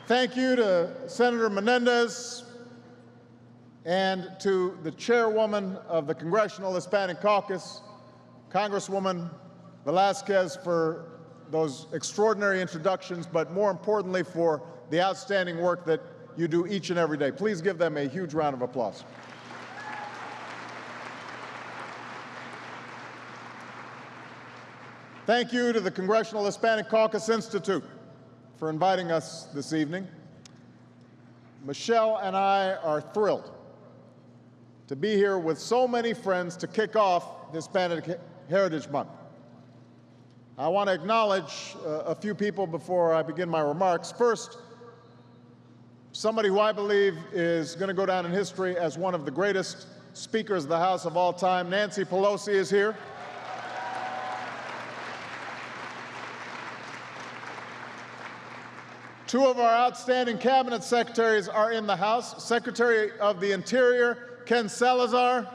Thank you to Senator Menendez and to the chairwoman of the Congressional Hispanic Caucus, Congresswoman Velasquez, for those extraordinary introductions, but more importantly for the outstanding work that you do each and every day. Please give them a huge round of applause. Thank you to the Congressional Hispanic Caucus Institute for inviting us this evening. Michelle and I are thrilled to be here with so many friends to kick off Hispanic Heritage Month. I want to acknowledge a few people before I begin my remarks. First, somebody who I believe is going to go down in history as one of the greatest speakers of the House of all time. Nancy Pelosi is here. Two of our outstanding cabinet secretaries are in the House. Secretary of the Interior, Ken Salazar,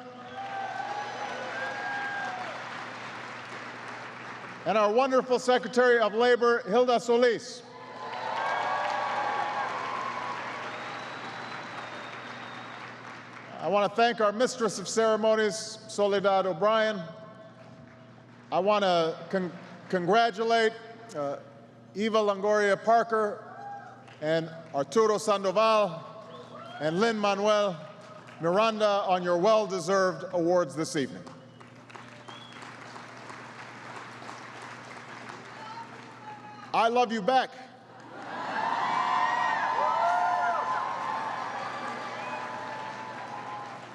and our wonderful Secretary of Labor, Hilda Solis. I want to thank our Mistress of Ceremonies, Soledad O'Brien. I want to congratulate Eva Longoria Parker and Arturo Sandoval and Lin-Manuel Miranda on your well-deserved awards this evening. I love you back.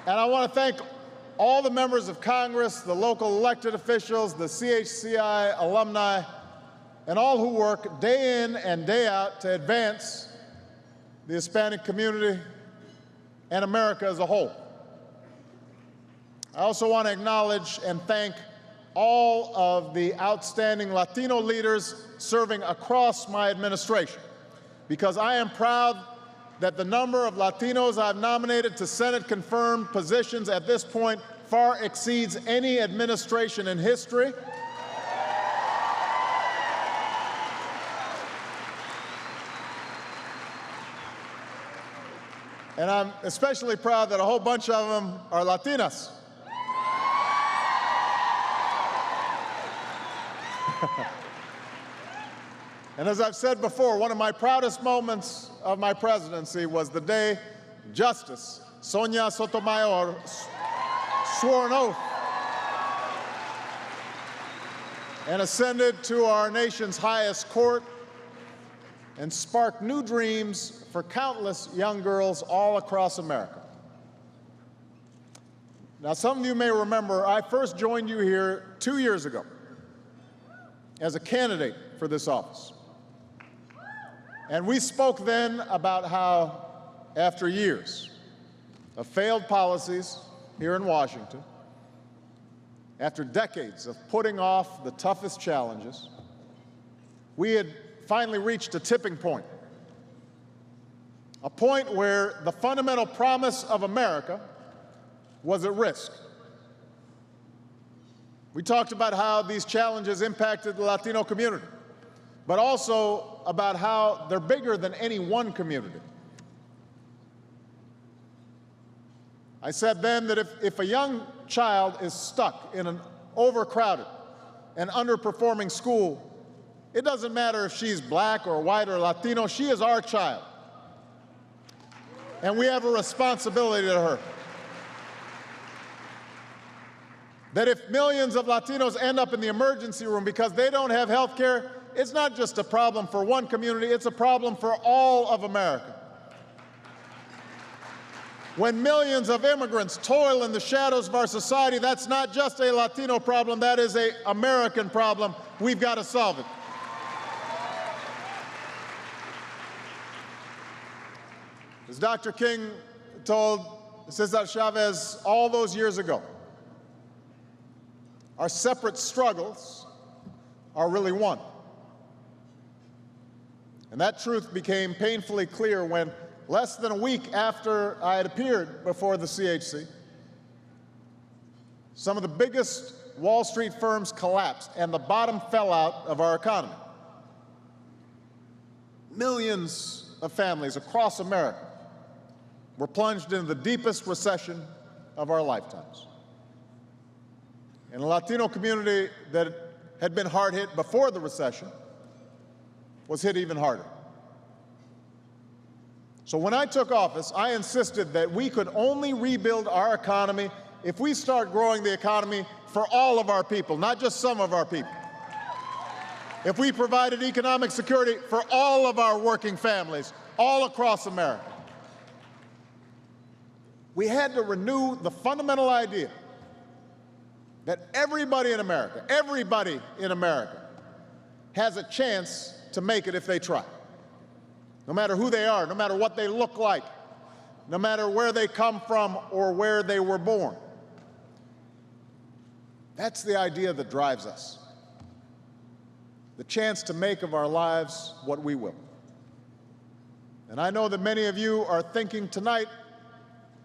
And I want to thank all the members of Congress, the local elected officials, the CHCI alumni, and all who work day in and day out to advance the Hispanic community and America as a whole. I also want to acknowledge and thank all of the outstanding Latino leaders serving across my administration, because I am proud that the number of Latinos I've nominated to Senate-confirmed positions at this point far exceeds any administration in history. And I'm especially proud that a whole bunch of them are Latinas. And as I've said before, one of my proudest moments of my presidency was the day Justice Sonia Sotomayor swore an oath and ascended to our nation's highest court and sparked new dreams for countless young girls all across America. Now, some of you may remember I first joined you here 2 years ago as a candidate for this office. And we spoke then about how, after years of failed policies here in Washington, after decades of putting off the toughest challenges, we had finally reached a tipping point, a point where the fundamental promise of America was at risk. We talked about how these challenges impacted the Latino community, but also about how they're bigger than any one community. I said then that if a young child is stuck in an overcrowded and underperforming school, it doesn't matter if she's black or white or Latino, she is our child. And we have a responsibility to her. That if millions of Latinos end up in the emergency room because they don't have health care, it's not just a problem for one community, it's a problem for all of America. When millions of immigrants toil in the shadows of our society, that's not just a Latino problem, that is an American problem. We've got to solve it. As Dr. King told Cesar Chavez all those years ago, our separate struggles are really one. And that truth became painfully clear when, less than a week after I had appeared before the CHC, some of the biggest Wall Street firms collapsed and the bottom fell out of our economy. Millions of families across America were plunged into the deepest recession of our lifetimes. And a Latino community that had been hard hit before the recession was hit even harder. So when I took office, I insisted that we could only rebuild our economy if we start growing the economy for all of our people, not just some of our people. If we provided economic security for all of our working families all across America. We had to renew the fundamental idea that everybody in America has a chance to make it if they try. No matter who they are, no matter what they look like, no matter where they come from or where they were born. That's the idea that drives us. The chance to make of our lives what we will. And I know that many of you are thinking tonight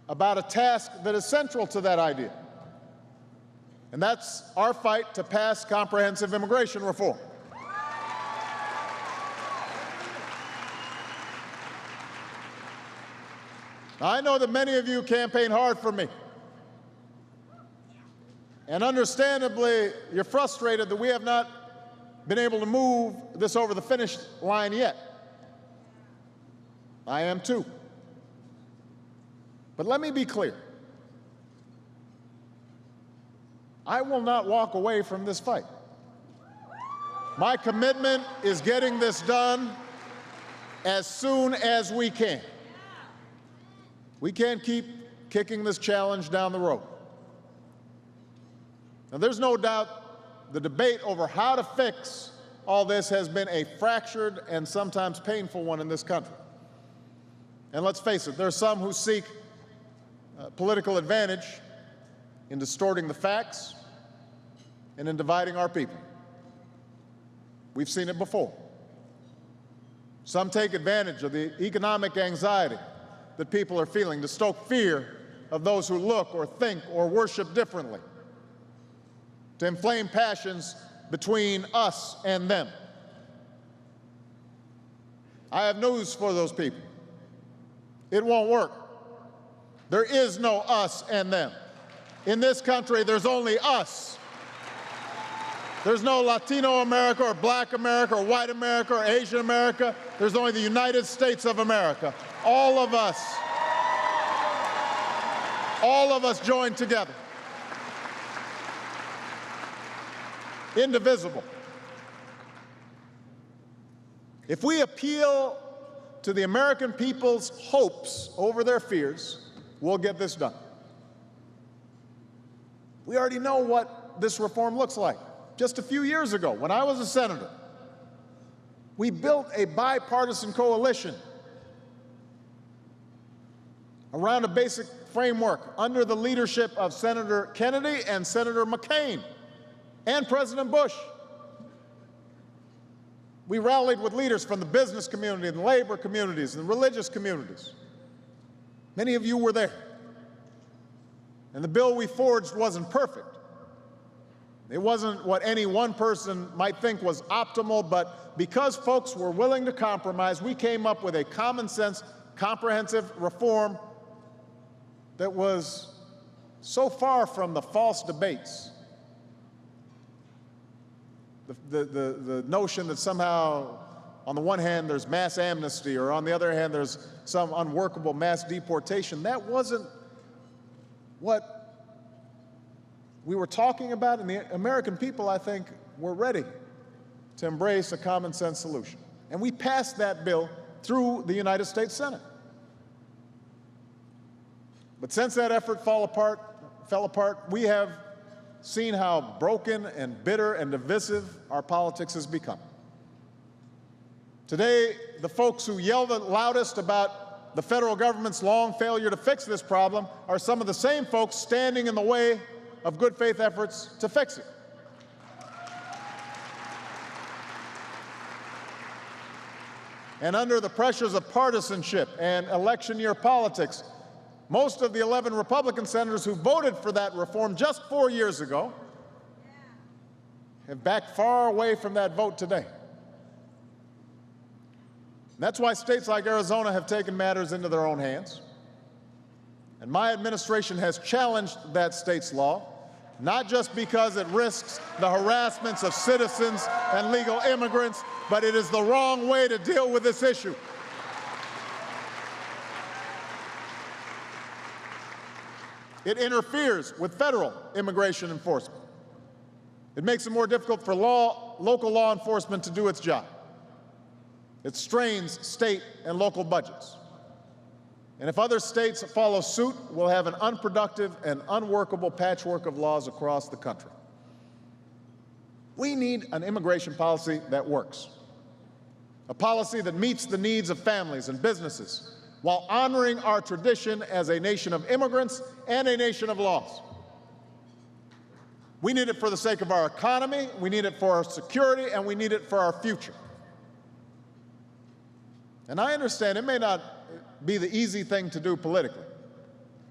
about a task that is central to that idea. And that's our fight to pass comprehensive immigration reform. Now, I know that many of you campaign hard for me. And understandably, you're frustrated that we have not been able to move this over the finish line yet. I am too. But let me be clear. I will not walk away from this fight. My commitment is getting this done as soon as we can. We can't keep kicking this challenge down the road. Now, there's no doubt the debate over how to fix all this has been a fractured and sometimes painful one in this country. And let's face it, there are some who seek political advantage in distorting the facts and in dividing our people. We've seen it before. Some take advantage of the economic anxiety that people are feeling to stoke fear of those who look or think or worship differently, to inflame passions between us and them. I have news for those people. It won't work. There is no us and them. In this country, there's only us. There's no Latino America or Black America or White America or Asian America. There's only the United States of America. All of us joined together. Indivisible. If we appeal to the American people's hopes over their fears, we'll get this done. We already know what this reform looks like. Just a few years ago, when I was a senator, we built a bipartisan coalition around a basic framework under the leadership of Senator Kennedy and Senator McCain and President Bush. We rallied with leaders from the business community and the labor communities and the religious communities. Many of you were there. And the bill we forged wasn't perfect. It wasn't what any one person might think was optimal, but because folks were willing to compromise, we came up with a common sense, comprehensive reform that was so far from the false debates. The notion that somehow, on the one hand, there's mass amnesty, or on the other hand, there's some unworkable mass deportation. That wasn't what we were talking about, and the American people, I think, were ready to embrace a common sense solution. And we passed that bill through the United States Senate. But since that effort fell apart, we have seen how broken and bitter and divisive our politics has become. Today, the folks who yell the loudest about the federal government's long failure to fix this problem are some of the same folks standing in the way of good faith efforts to fix it. And under the pressures of partisanship and election year politics, most of the 11 Republican senators who voted for that reform just 4 years ago have backed far away from that vote today. That's why states like Arizona have taken matters into their own hands. And my administration has challenged that state's law, not just because it risks the harassments of citizens and legal immigrants, but it is the wrong way to deal with this issue. It interferes with federal immigration enforcement. It makes it more difficult for local law enforcement to do its job. It strains state and local budgets. And if other states follow suit, we'll have an unproductive and unworkable patchwork of laws across the country. We need an immigration policy that works, a policy that meets the needs of families and businesses while honoring our tradition as a nation of immigrants and a nation of laws. We need it for the sake of our economy, we need it for our security, and we need it for our future. And I understand it may not be the easy thing to do politically.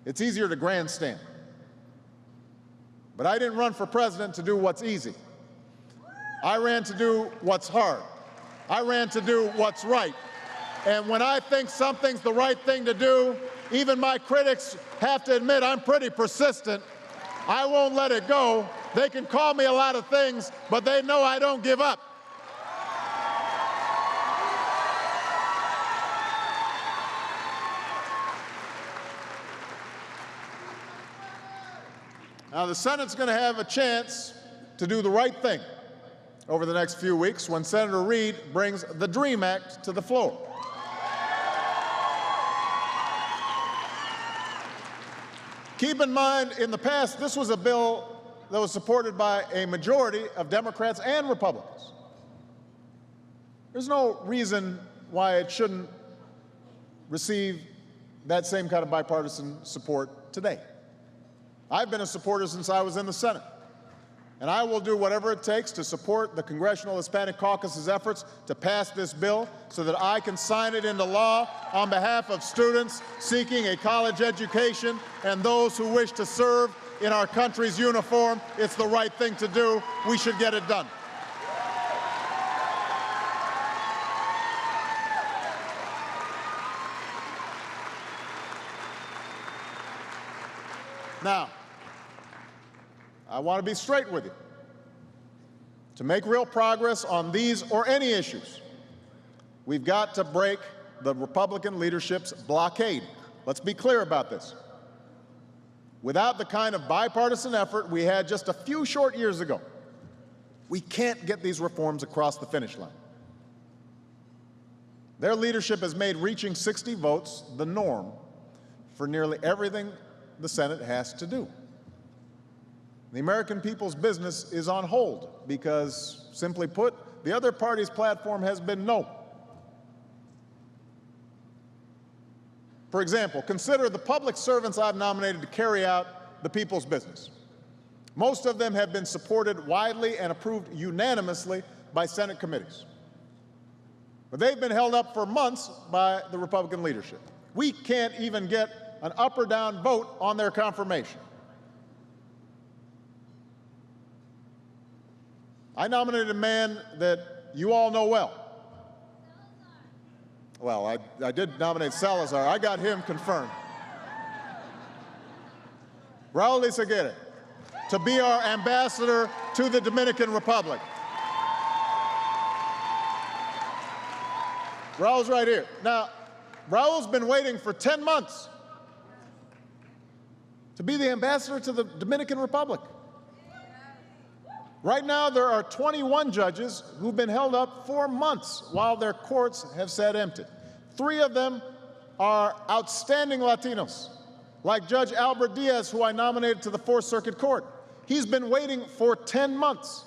It's easier to grandstand. But I didn't run for president to do what's easy. I ran to do what's hard. I ran to do what's right. And when I think something's the right thing to do, even my critics have to admit I'm pretty persistent. I won't let it go. They can call me a lot of things, but they know I don't give up. Now, the Senate's going to have a chance to do the right thing over the next few weeks when Senator Reid brings the DREAM Act to the floor. Keep in mind, in the past, this was a bill that was supported by a majority of Democrats and Republicans. There's no reason why it shouldn't receive that same kind of bipartisan support today. I've been a supporter since I was in the Senate, and I will do whatever it takes to support the Congressional Hispanic Caucus's efforts to pass this bill so that I can sign it into law on behalf of students seeking a college education and those who wish to serve in our country's uniform. It's the right thing to do. We should get it done. Now, I want to be straight with you. To make real progress on these or any issues, we've got to break the Republican leadership's blockade. Let's be clear about this. Without the kind of bipartisan effort we had just a few short years ago, we can't get these reforms across the finish line. Their leadership has made reaching 60 votes the norm for nearly everything the Senate has to do. The American people's business is on hold because, simply put, the other party's platform has been no. For example, consider the public servants I've nominated to carry out the people's business. Most of them have been supported widely and approved unanimously by Senate committees. But they've been held up for months by the Republican leadership. We can't even get an up or down vote on their confirmation. I nominated a man that you all know well. Well, I did nominate Salazar. I got him confirmed. Raul Izaguirre, to be our ambassador to the Dominican Republic. Raul's right here. Now, Raul's been waiting for 10 months to be the ambassador to the Dominican Republic. Right now, there are 21 judges who've been held up for months while their courts have sat empty. 3 of them are outstanding Latinos, like Judge Albert Diaz, who I nominated to the 4th Circuit Court. He's been waiting for 10 months.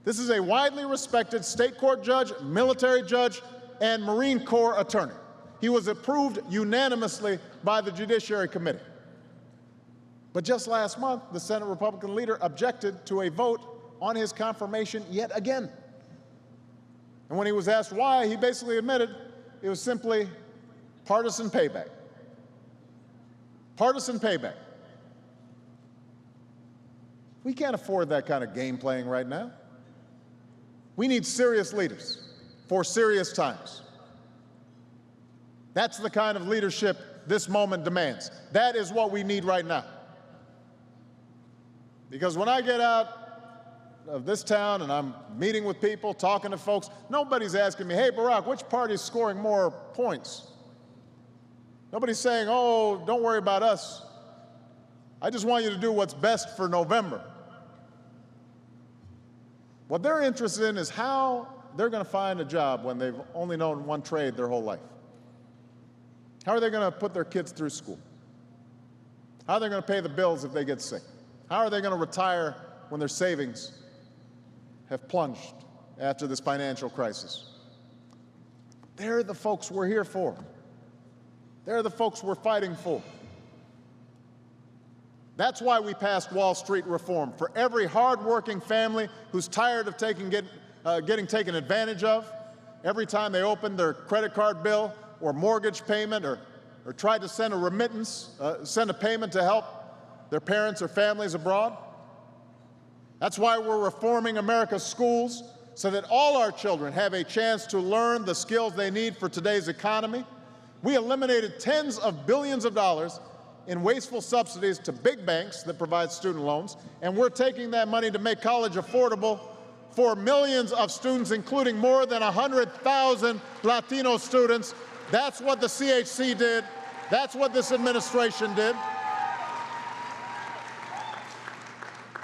This is a widely respected state court judge, military judge, and Marine Corps attorney. He was approved unanimously by the Judiciary Committee. But just last month, the Senate Republican leader objected to a vote on his confirmation yet again. And when he was asked why, he basically admitted it was simply partisan payback. Partisan payback. We can't afford that kind of game playing right now. We need serious leaders for serious times. That's the kind of leadership this moment demands. That is what we need right now. Because when I get out of this town and I'm meeting with people, talking to folks, nobody's asking me, hey, Barack, which party's scoring more points? Nobody's saying, oh, don't worry about us. I just want you to do what's best for November. What they're interested in is how they're going to find a job when they've only known one trade their whole life. How are they going to put their kids through school? How are they going to pay the bills if they get sick? How are they going to retire when their savings have plunged after this financial crisis? They're the folks we're here for. They're the folks we're fighting for. That's why we passed Wall Street reform, for every hard-working family who's tired of getting taken advantage of every time they open their credit card bill or mortgage payment or tried to send a remittance, send a payment to help their parents or families abroad. That's why we're reforming America's schools so that all our children have a chance to learn the skills they need for today's economy. We eliminated tens of billions of dollars in wasteful subsidies to big banks that provide student loans, and we're taking that money to make college affordable for millions of students, including more than 100,000 Latino students. That's what the CHC did. That's what this administration did.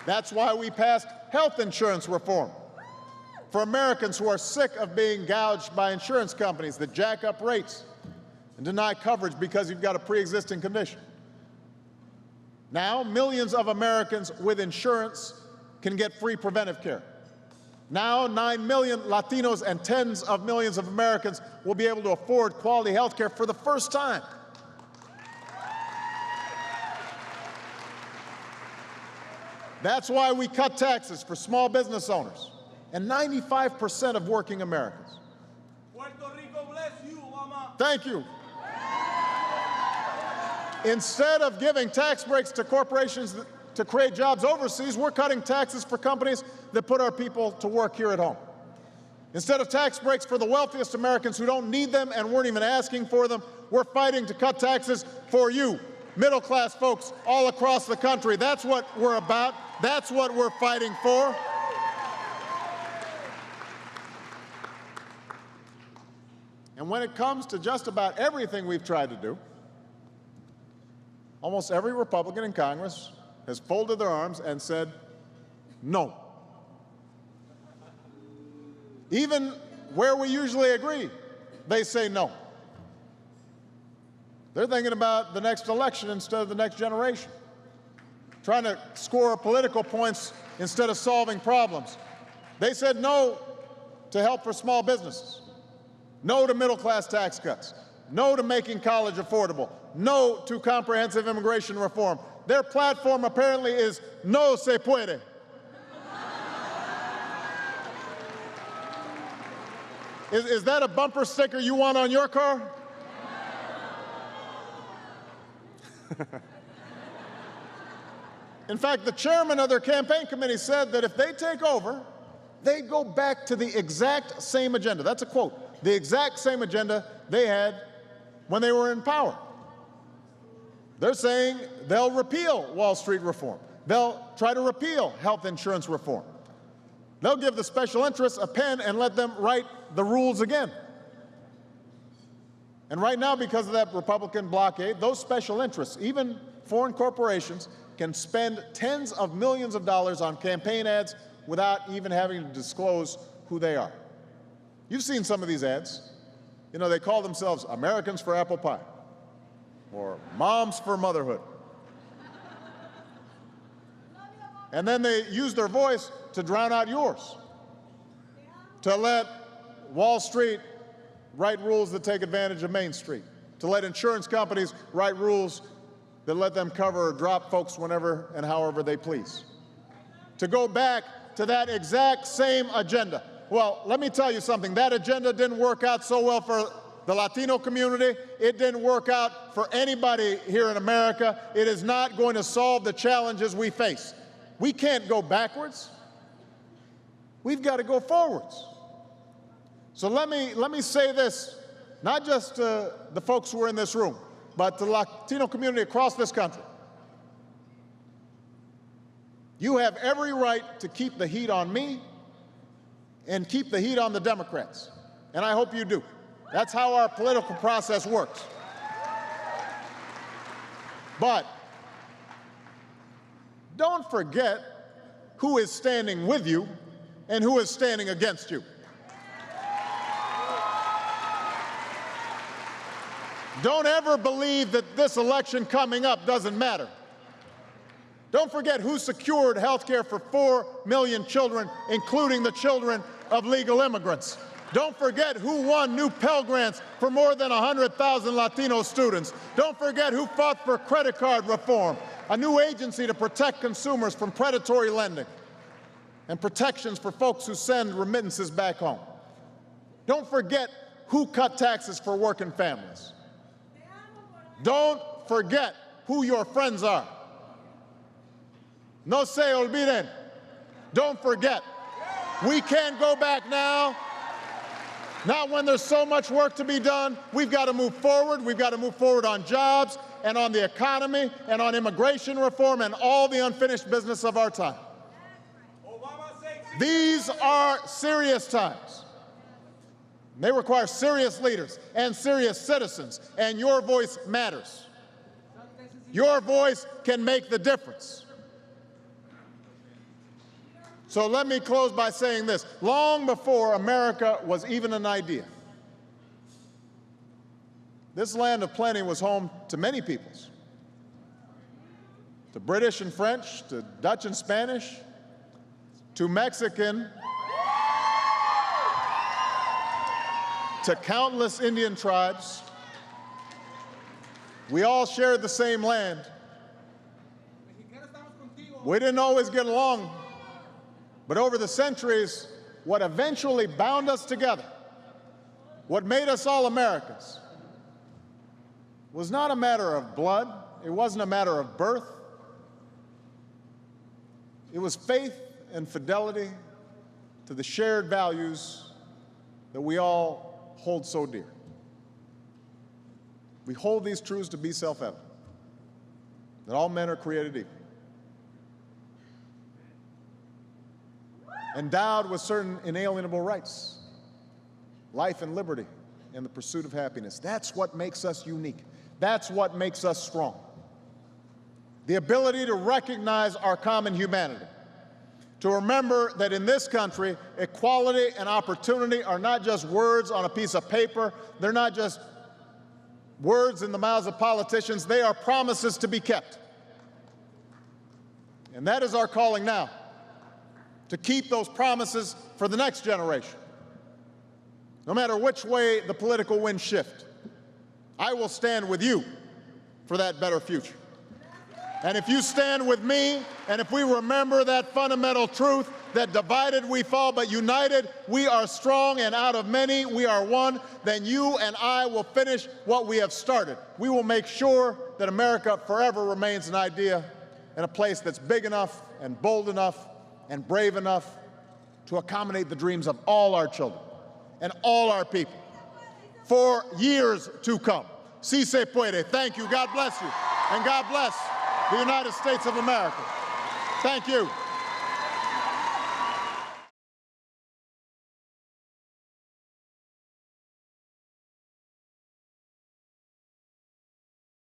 That's why we passed health insurance reform for Americans who are sick of being gouged by insurance companies that jack up rates and deny coverage because you've got a pre-existing condition. Now, millions of Americans with insurance can get free preventive care. Now, 9 million Latinos and tens of millions of Americans will be able to afford quality health care for the first time. That's why we cut taxes for small business owners and 95% of working Americans. Puerto Rico bless you, Mama. Thank you. Instead of giving tax breaks to corporations to create jobs overseas, we're cutting taxes for companies that put our people to work here at home. Instead of tax breaks for the wealthiest Americans who don't need them and weren't even asking for them, we're fighting to cut taxes for you, middle-class folks all across the country. That's what we're about. That's what we're fighting for. And when it comes to just about everything we've tried to do, almost every Republican in Congress has folded their arms and said, no. Even where we usually agree, they say no. They're thinking about the next election instead of the next generation, trying to score political points instead of solving problems. They said no to help for small businesses, no to middle-class tax cuts, no to making college affordable, no to comprehensive immigration reform. Their platform apparently is no se puede. Is that a bumper sticker you want on your car? In fact, the chairman of their campaign committee said that if they take over, they go back to the exact same agenda. That's a quote. The exact same agenda they had when they were in power. They're saying they'll repeal Wall Street reform. They'll try to repeal health insurance reform. They'll give the special interests a pen and let them write the rules again. And right now, because of that Republican blockade, those special interests, even foreign corporations, can spend tens of millions of dollars on campaign ads without even having to disclose who they are. You've seen some of these ads. You know, they call themselves Americans for Apple Pie or Moms for Motherhood. And then they use their voice to drown out yours, to let Wall Street write rules that take advantage of Main Street, to let insurance companies write rules that let them cover or drop folks whenever and however they please, to go back to that exact same agenda. Well, let me tell you something. That agenda didn't work out so well for the Latino community. It didn't work out for anybody here in America. It is not going to solve the challenges we face. We can't go backwards. We've got to go forwards. So let me say this, not just to the folks who are in this room, but to the Latino community across this country. You have every right to keep the heat on me and keep the heat on the Democrats. And I hope you do. That's how our political process works. But don't forget who is standing with you and who is standing against you. Don't ever believe that this election coming up doesn't matter. Don't forget who secured health care for 4 million children, including the children of legal immigrants. Don't forget who won new Pell Grants for more than 100,000 Latino students. Don't forget who fought for credit card reform, a new agency to protect consumers from predatory lending, and protections for folks who send remittances back home. Don't forget who cut taxes for working families. Don't forget who your friends are. No se olviden. Don't forget. We can't go back now. Not when there's so much work to be done. We've got to move forward. We've got to move forward on jobs and on the economy and on immigration reform and all the unfinished business of our time. These are serious times. They require serious leaders and serious citizens, and your voice matters. Your voice can make the difference. So let me close by saying this. Long before America was even an idea, this land of plenty was home to many peoples, to British and French, to Dutch and Spanish, to Mexican, to countless Indian tribes. We all shared the same land. We didn't always get along, but over the centuries, what eventually bound us together, what made us all Americans, was not a matter of blood. It wasn't a matter of birth. It was faith and fidelity to the shared values that we all hold so dear. We hold these truths to be self-evident, that all men are created equal, endowed with certain inalienable rights, life and liberty, and the pursuit of happiness. That's what makes us unique. That's what makes us strong. The ability to recognize our common humanity, to remember that in this country, equality and opportunity are not just words on a piece of paper. They're not just words in the mouths of politicians. They are promises to be kept. And that is our calling now, to keep those promises for the next generation. No matter which way the political winds shift, I will stand with you for that better future. And if you stand with me, and if we remember that fundamental truth that divided we fall, but united we are strong, and out of many we are one, then you and I will finish what we have started. We will make sure that America forever remains an idea and a place that's big enough and bold enough and brave enough to accommodate the dreams of all our children and all our people for years to come. Si se puede. Thank you. God bless you. And God bless the United States of America. Thank you.